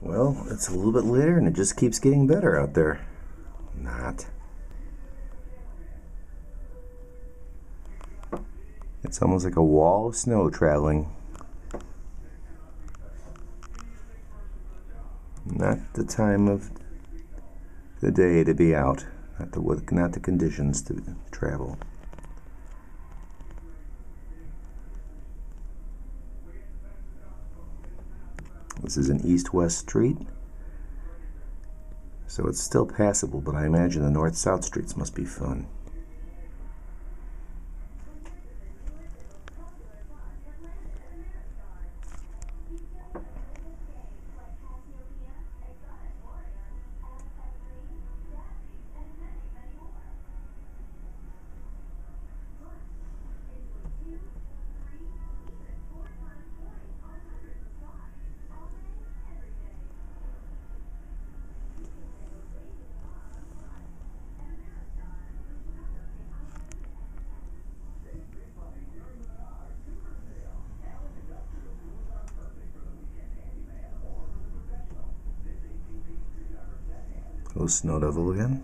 Well, it's a little bit later and it just keeps getting better out there. Not. It's almost like a wall of snow traveling. Not the time of the day to be out. Not the conditions to travel. This is an east-west street, so it's still passable, but I imagine the north-south streets must be fun. Oh, Snow Devil again.